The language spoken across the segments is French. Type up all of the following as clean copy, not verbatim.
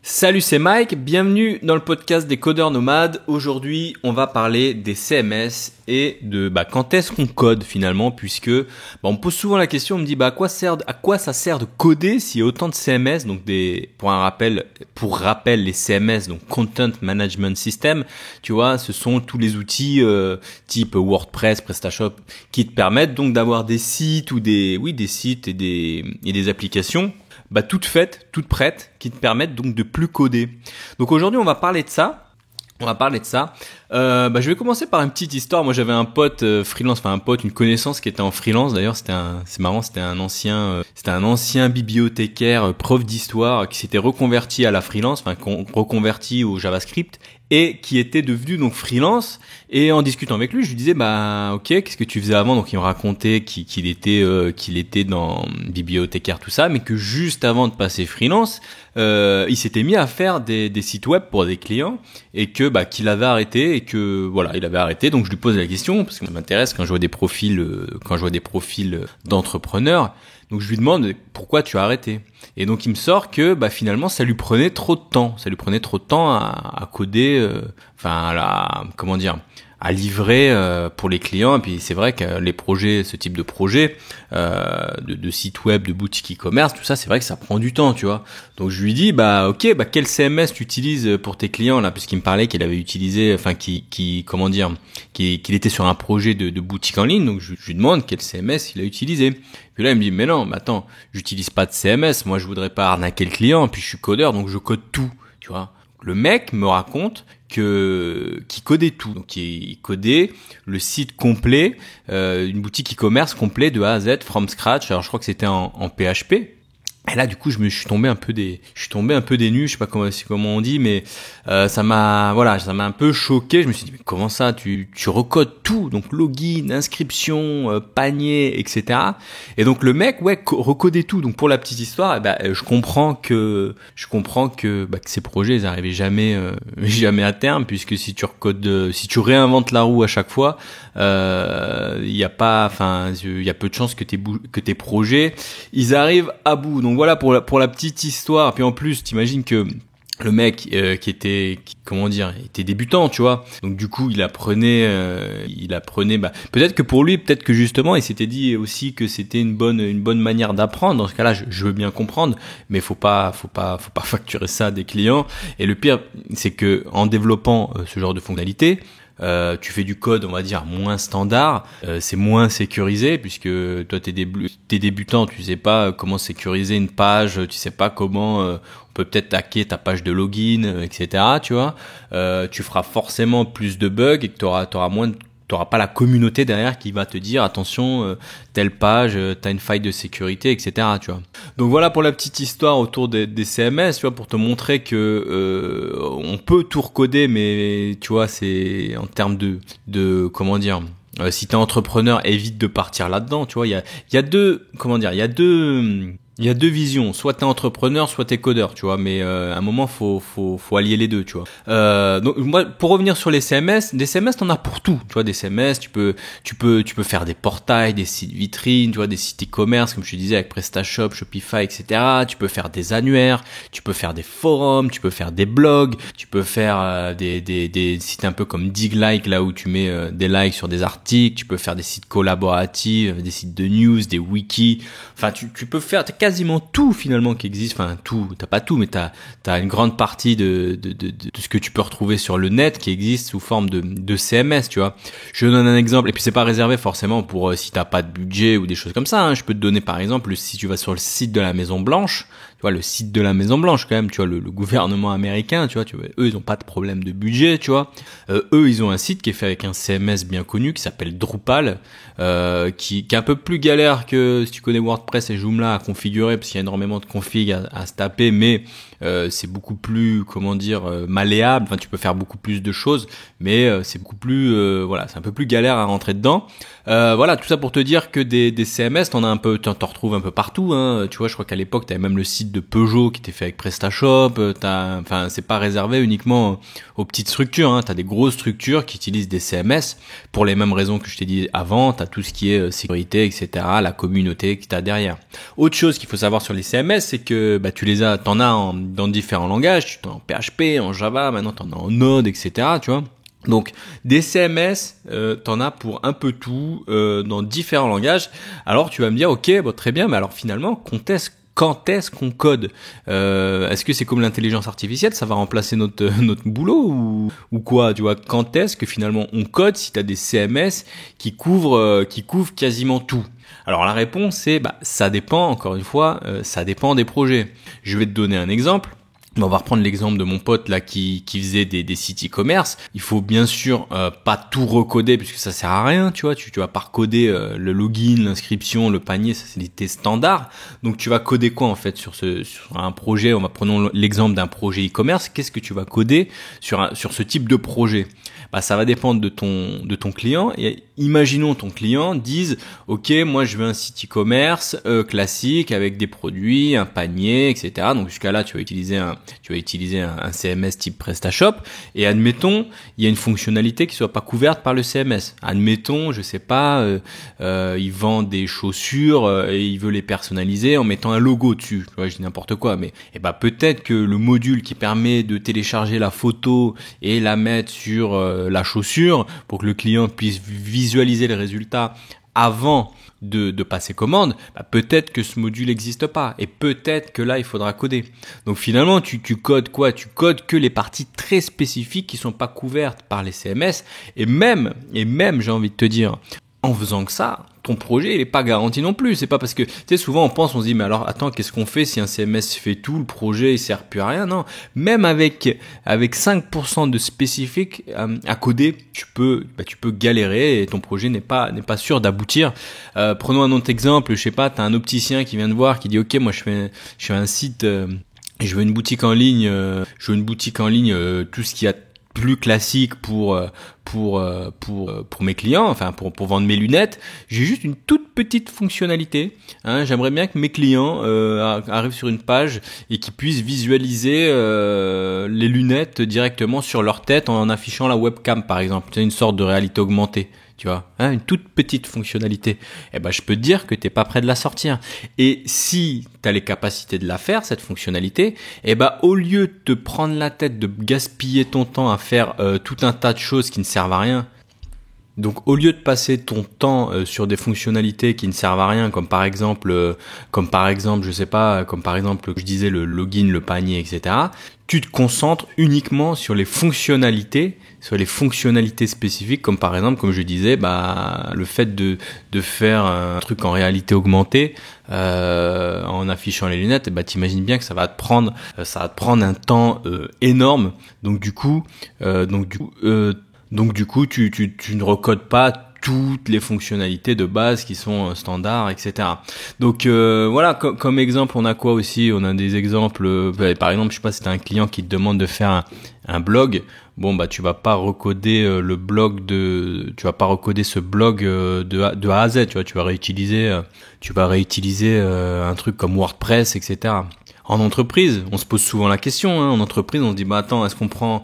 Salut, c'est Mike, bienvenue dans le podcast des codeurs nomades. Aujourd'hui, on va parler des CMS et de quand est-ce qu'on code finalement, puisque on me pose souvent la question, on me dit à quoi ça sert de coder s'il y a autant de CMS, donc pour rappel les CMS, donc Content Management System, tu vois, ce sont tous les outils type WordPress, PrestaShop qui te permettent donc d'avoir des sites ou des sites et des applications toutes faites, toutes prêtes, qui te permettent donc de plus coder. Donc aujourd'hui, on va parler de ça. Je vais commencer par une petite histoire. Moi, j'avais un pote freelance, une connaissance qui était en freelance. D'ailleurs, c'était un ancien bibliothécaire, prof d'histoire, qui s'était reconverti à la freelance, reconverti au JavaScript, et qui était devenu donc freelance. Et en discutant avec lui, je lui disais ok, qu'est-ce que tu faisais avant? Donc il me racontait qu'il était dans bibliothécaire, tout ça, mais que juste avant de passer freelance, il s'était mis à faire des sites web pour des clients, et que qu'il avait arrêté, il avait arrêté. Donc je lui pose la question parce que ça m'intéresse quand je vois des profils d'entrepreneurs. Donc je lui demande pourquoi tu as arrêté. Et donc il me sort que finalement ça lui prenait trop de temps. Ça lui prenait trop de temps à coder, à livrer pour les clients. Et puis c'est vrai que les projets, ce type de projet, de site web, de boutique e-commerce, tout ça, c'est vrai que ça prend du temps, tu vois. Donc je lui dis quel CMS tu utilises pour tes clients là, puisqu'il me parlait qu'il avait utilisé, qu'il était sur un projet de boutique en ligne. Donc je lui demande quel CMS il a utilisé. Puis là il me dit mais non, attends, j'utilise pas de CMS, moi je voudrais pas arnaquer le client, puis je suis codeur donc je code tout, tu vois. Le mec me raconte qu'il codait tout. Donc il codait le site complet, une boutique e-commerce complet de A à Z from scratch. Alors je crois que c'était en PHP. Et là du coup je suis tombé un peu des nues, je sais pas comment on dit, mais ça m'a un peu choqué. Je me suis dit mais comment ça tu recodes tout, donc login, inscription, panier, etc. Et donc le mec recodait tout. Donc pour la petite histoire, je comprends que ces projets ils arrivaient jamais à terme, puisque si tu réinventes la roue à chaque fois, il y a peu de chances que tes projets ils arrivent à bout. Donc voilà pour la petite histoire. Puis en plus, t'imagines que le mec était débutant, tu vois. Donc du coup, il apprenait peut-être que pour lui, peut-être que justement, il s'était dit aussi que c'était une bonne manière d'apprendre. Dans ce cas-là, je veux bien comprendre, mais faut pas facturer ça à des clients. Et le pire, c'est que en développant ce genre de fonctionnalité, tu fais du code, on va dire, moins standard, c'est moins sécurisé, puisque toi t'es débutant, tu sais pas comment sécuriser une page, tu sais pas comment on peut peut-être hacker ta page de login, etc. Tu vois, tu feras forcément plus de bugs et que t'auras pas la communauté derrière qui va te dire attention, telle page, t'as une faille de sécurité, etc. Tu vois. Donc voilà pour la petite histoire autour des CMS, tu vois, pour te montrer que on peut tout recoder, mais tu vois, c'est en termes de comment dire. Si t'es entrepreneur, évite de partir là-dedans. Tu vois, il y a deux visions, soit t'es entrepreneur, soit t'es codeur, tu vois, mais à un moment faut allier les deux, tu vois. Donc moi, pour revenir sur les CMS, des CMS t'en as pour tout, tu vois, des CMS, tu peux faire des portails, des sites vitrines, tu vois, des sites e-commerce comme je te disais avec PrestaShop, Shopify, etc. Tu peux faire des annuaires, tu peux faire des forums, tu peux faire des blogs, tu peux faire des sites un peu comme Diglike là où tu mets des likes sur des articles, tu peux faire des sites collaboratifs, des sites de news, des wikis. Enfin, tu peux faire quasiment tout finalement qui existe. Enfin, tout, t'as pas tout, mais t'as une grande partie de ce que tu peux retrouver sur le net qui existe sous forme de CMS, tu vois. Je donne un exemple, et puis c'est pas réservé forcément pour si t'as pas de budget ou des choses comme ça, hein. Je peux te donner par exemple, si tu vas sur le site de la Maison Blanche, tu vois, le site de la Maison Blanche quand même, tu vois, le gouvernement américain, tu vois, eux ils ont pas de problème de budget, tu vois. Eux ils ont un site qui est fait avec un CMS bien connu qui s'appelle Drupal, qui est un peu plus galère que si tu connais WordPress et Joomla à configurer, parce qu'il y a énormément de config à se taper, mais c'est beaucoup plus malléable. Enfin, tu peux faire beaucoup plus de choses, mais c'est beaucoup plus c'est un peu plus galère à rentrer dedans. Tout ça pour te dire que des CMS, t'en retrouves un peu partout, hein. Tu vois, je crois qu'à l'époque t'avais même le site de Peugeot qui était fait avec PrestaShop. C'est pas réservé uniquement aux petites structures, hein. T'as des grosses structures qui utilisent des CMS pour les mêmes raisons que je t'ai dit avant. T'as tout ce qui est sécurité, etc., la communauté que t'as derrière. Autre chose qu'il faut savoir sur les CMS, c'est que t'en as dans différents langages. Tu t'en as en PHP, en Java, maintenant t'en as en Node, etc. Tu vois. Donc des CMS, t'en as pour un peu tout dans différents langages. Alors tu vas me dire, ok, bon, très bien, mais alors finalement, quand est-ce qu'on code? Est-ce que c'est comme l'intelligence artificielle, ça va remplacer notre boulot ou quoi? Tu vois, quand est-ce que finalement on code si t'as des CMS qui couvrent quasiment tout? Alors la réponse c'est ça dépend. Encore une fois, ça dépend des projets. Je vais te donner un exemple. On va reprendre l'exemple de mon pote là qui faisait des sites e-commerce. Il faut bien sûr pas tout recoder puisque ça sert à rien, tu vois. Tu vas pas recoder le login, l'inscription, le panier, ça c'est des standards. Donc tu vas coder quoi en fait sur un projet? Prenons l'exemple d'un projet e-commerce. Qu'est-ce que tu vas coder sur ce type de projet? Ça va dépendre de ton client. Et imaginons ton client dise ok, moi je veux un site e-commerce classique avec des produits, un panier, etc. Donc jusqu'à là tu vas utiliser un CMS type PrestaShop. Et admettons il y a une fonctionnalité qui soit pas couverte par le CMS. Admettons, je sais pas, il vend des chaussures et il veut les personnaliser en mettant un logo dessus. Tu vois, je dis n'importe quoi, mais peut-être que le module qui permet de télécharger la photo et la mettre sur la chaussure pour que le client puisse visualiser les résultats avant de passer commande, peut-être que ce module n'existe pas et peut-être que là il faudra coder. Donc finalement tu codes quoi? Tu codes que les parties très spécifiques qui sont pas couvertes par les CMS et même j'ai envie de te dire, en faisant que ça, ton projet il est pas garanti non plus. C'est pas parce que tu sais, souvent on se dit mais alors attends, qu'est-ce qu'on fait si un CMS fait tout, le projet il sert plus à rien? Non, même avec 5% de spécifique à coder, tu peux galérer et ton projet n'est pas sûr d'aboutir. Prenons un autre exemple, je sais pas, tu as un opticien qui vient te voir qui dit OK, moi je fais un site et je veux une boutique en ligne, tout ce qu'il y a plus classique pour mes clients, enfin pour vendre mes lunettes. J'ai juste une toute petite fonctionnalité. J'aimerais bien que mes clients arrivent sur une page et qu'ils puissent visualiser les lunettes directement sur leur tête en affichant la webcam, par exemple. C'est une sorte de réalité augmentée. Tu vois, une toute petite fonctionnalité. Je peux te dire que t'es pas prêt de la sortir. Et si t'as les capacités de la faire, cette fonctionnalité, au lieu de te prendre la tête, de gaspiller ton temps à faire tout un tas de choses qui ne servent à rien, donc au lieu de passer ton temps sur des fonctionnalités qui ne servent à rien, comme par exemple, je sais pas, comme par exemple, je disais le login, le panier, etc. Tu te concentres uniquement sur les fonctionnalités spécifiques, comme par exemple, comme je disais, le fait de faire un truc en réalité augmentée en affichant les lunettes. T'imagines bien que ça va te prendre un temps énorme. Donc du coup, tu ne recodes pas toutes les fonctionnalités de base qui sont standards, etc. Donc voilà, comme exemple, on a quoi aussi? On a des exemples. Par exemple, je sais pas, si t'as un client qui te demande de faire un blog. Bon, tu vas pas recoder ce blog de A à Z. Tu vas réutiliser un truc comme WordPress, etc. En entreprise, on se pose souvent la question. En entreprise, on se dit attends, est-ce qu'on prend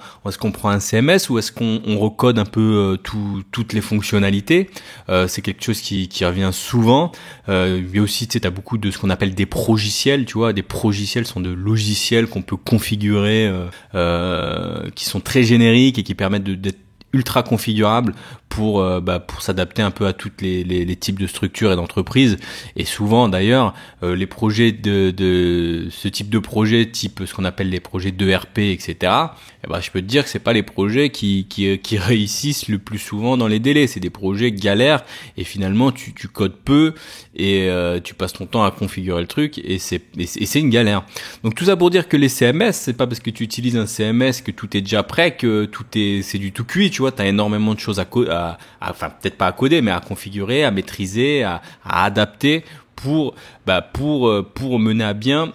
un CMS ou est-ce qu'on recode un peu toutes les fonctionnalités? C'est quelque chose qui revient souvent. Il y a aussi, tu sais, t'as beaucoup de ce qu'on appelle des progiciels. Tu vois, des progiciels sont de logiciels qu'on peut configurer, qui sont très génériques et qui permettent d'être ultra configurable pour s'adapter un peu à toutes les types de structures et d'entreprises. Et souvent d'ailleurs les projets de ce type de projet, type ce qu'on appelle les projets d'ERP, etc. Je peux te dire que c'est pas les projets qui réussissent le plus souvent dans les délais. C'est des projets galères et finalement tu codes peu et tu passes ton temps à configurer le truc et c'est une galère. Donc tout ça pour dire que les CMS, c'est pas parce que tu utilises un CMS que tout est déjà prêt, que c'est du tout cuit. Tu vois, t'as énormément de choses enfin peut-être pas à coder, mais à configurer, à maîtriser, à adapter pour mener à bien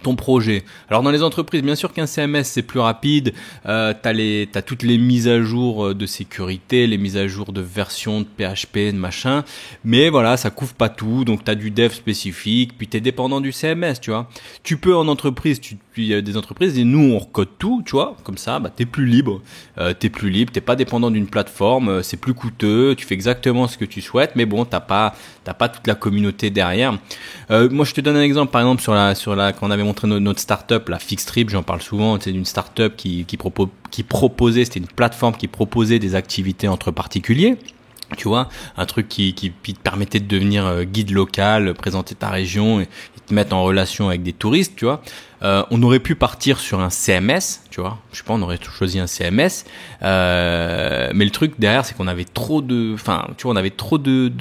ton projet. Alors dans les entreprises, bien sûr qu'un CMS c'est plus rapide, t'as toutes les mises à jour de sécurité, les mises à jour de version de PHP, de machin, mais voilà, ça couvre pas tout, donc t'as du dev spécifique, puis t'es dépendant du CMS, tu vois. Tu peux en entreprise, il y a des entreprises, et nous on recode tout, tu vois, comme ça, t'es plus libre, t'es pas dépendant d'une plateforme, c'est plus coûteux, tu fais exactement ce que tu souhaites, mais bon, t'as pas toute la communauté derrière. Moi je te donne un exemple, par exemple sur la qu'on avait t'avait montré notre startup, la Fixtrip, j'en parle souvent, c'est une startup qui proposait, c'était une plateforme qui proposait des activités entre particuliers. Tu vois, un truc qui te permettait de devenir guide local, présenter ta région et te mettre en relation avec des touristes, tu vois. On aurait pu partir sur un CMS, tu vois. Je sais pas, on aurait choisi un CMS. Mais le truc derrière, c'est qu'on avait trop de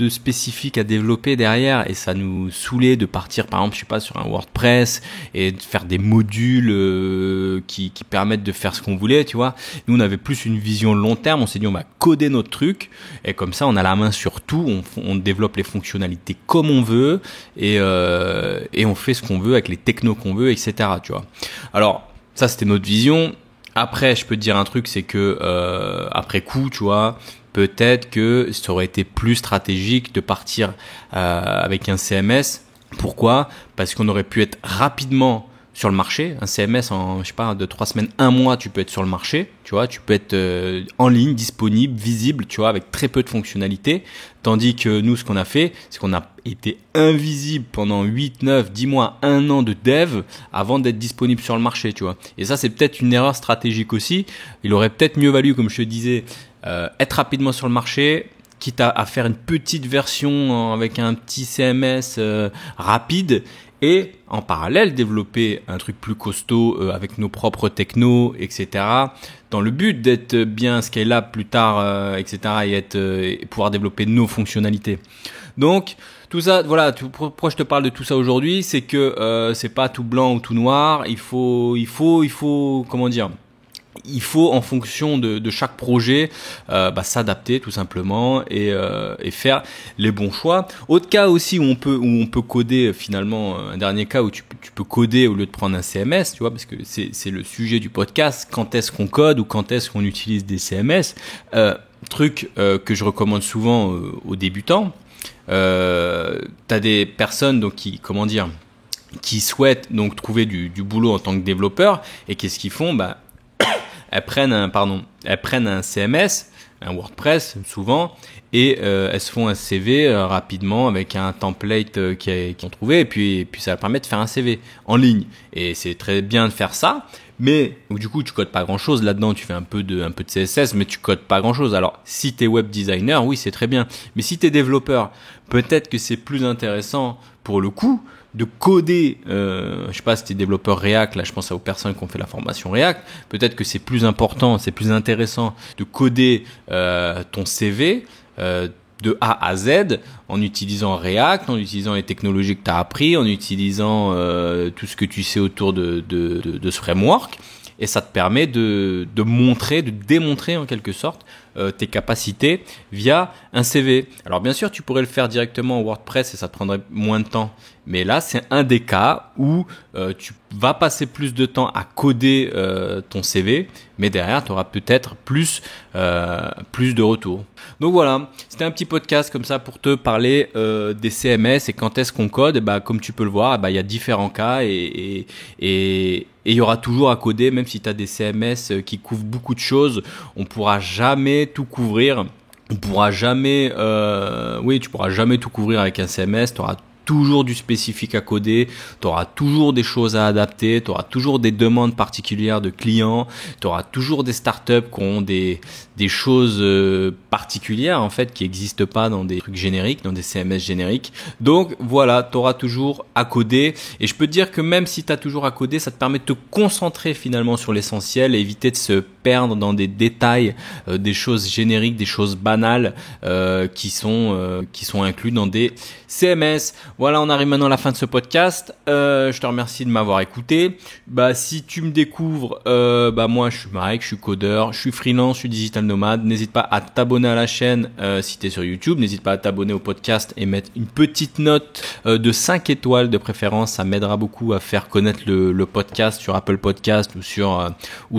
spécifiques à développer derrière et ça nous saoulait de partir, par exemple, je sais pas, sur un WordPress et de faire des modules qui permettent de faire ce qu'on voulait, tu vois. Nous, on avait plus une vision long terme. On s'est dit, on va coder notre truc et comme ça, on a la main sur tout. On développe les fonctionnalités comme on veut et on fait ce qu'on veut avec les technos qu'on veut, etc. Tu vois. Alors ça c'était notre vision. Après je peux te dire un truc, c'est que après coup, tu vois, peut-être que ça aurait été plus stratégique de partir avec un CMS. Pourquoi ? Parce qu'on aurait pu être rapidement sur le marché. Un CMS en, je sais pas, de 3 semaines, 1 mois, tu peux être sur le marché, tu vois, tu peux être en ligne, disponible, visible, tu vois, avec très peu de fonctionnalités. Tandis que nous, ce qu'on a fait, c'est qu'on a été invisible pendant 8, 9, 10 mois, 1 an de dev avant d'être disponible sur le marché, tu vois. Et ça, c'est peut-être une erreur stratégique aussi. Il aurait peut-être mieux valu, comme je te disais, être rapidement sur le marché, quitte à faire une petite version avec un petit CMS rapide et en parallèle développer un truc plus costaud avec nos propres technos, etc. dans le but d'être bien scalable plus tard, etc. et pouvoir développer nos fonctionnalités. Donc tout ça, voilà, pourquoi je te parle de tout ça aujourd'hui, c'est que c'est pas tout blanc ou tout noir. Il faut, comment dire, il faut en fonction de chaque projet s'adapter tout simplement et faire les bons choix. Autre cas aussi où on peut coder finalement, un dernier cas où tu peux coder au lieu de prendre un CMS, tu vois, parce que c'est le sujet du podcast. Quand est-ce qu'on code ou quand est-ce qu'on utilise des CMS? Truc que je recommande souvent aux débutants. T'as des personnes donc qui souhaitent donc trouver du boulot en tant que développeur et qu'est-ce qu'ils font? Elles prennent un CMS, un WordPress souvent, et elles se font un CV rapidement avec un template qu'ils ont trouvé, et puis ça leur permet de faire un CV en ligne. Et c'est très bien de faire ça, mais donc, du coup tu codes pas grand-chose là-dedans, tu fais un peu de CSS, mais tu codes pas grand-chose. Alors si t'es web designer, oui c'est très bien, mais si t'es développeur, peut-être que c'est plus intéressant pour le coup de coder, je sais pas si t'es développeur React, là je pense aux personnes qui ont fait la formation React, peut-être que c'est plus important, c'est plus intéressant de coder ton CV de A à Z en utilisant React, en utilisant les technologies que tu as appris, en utilisant tout ce que tu sais autour de ce framework, et ça te permet de démontrer en quelque sorte tes capacités via un CV. Alors bien sûr, tu pourrais le faire directement en WordPress et ça te prendrait moins de temps. Mais là, c'est un des cas où tu vas passer plus de temps à coder ton CV, mais derrière, tu auras peut-être plus de retours. Donc voilà, c'était un petit podcast comme ça pour te parler des CMS et quand est-ce qu'on code. Et comme tu peux le voir, il y a différents cas et il y aura toujours à coder, même si tu as des CMS qui couvrent beaucoup de choses, on pourra jamais tout couvrir. Tu pourras jamais tout couvrir avec un CMS. Tu auras toujours du spécifique à coder, tu auras toujours des choses à adapter, tu auras toujours des demandes particulières de clients, tu auras toujours des startups qui ont des choses particulières en fait qui n'existent pas dans des trucs génériques, dans des CMS génériques. Donc voilà, tu auras toujours à coder et je peux te dire que même si tu as toujours à coder, ça te permet de te concentrer finalement sur l'essentiel et éviter de se perdre dans des détails, des choses génériques, des choses banales qui sont inclus dans des CMS. Voilà, on arrive maintenant à la fin de ce podcast. Je te remercie de m'avoir écouté. Si tu me découvres, moi je suis Marek, je suis codeur, je suis freelance, je suis digital nomade. N'hésite pas à t'abonner à la chaîne si tu es sur YouTube. N'hésite pas à t'abonner au podcast et mettre une petite note de 5 étoiles de préférence. Ça m'aidera beaucoup à faire connaître le podcast sur Apple Podcast ou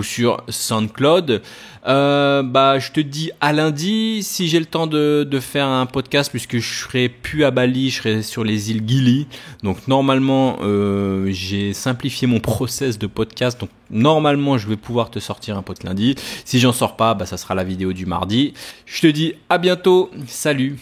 sur SoundCloud. Je te dis à lundi si j'ai le temps de faire un podcast puisque je serai plus à Bali, je serai sur les îles Gili. Donc normalement j'ai simplifié mon process de podcast. Donc normalement je vais pouvoir te sortir un podcast lundi. Si j'en sors pas, ça sera la vidéo du mardi. Je te dis à bientôt. Salut.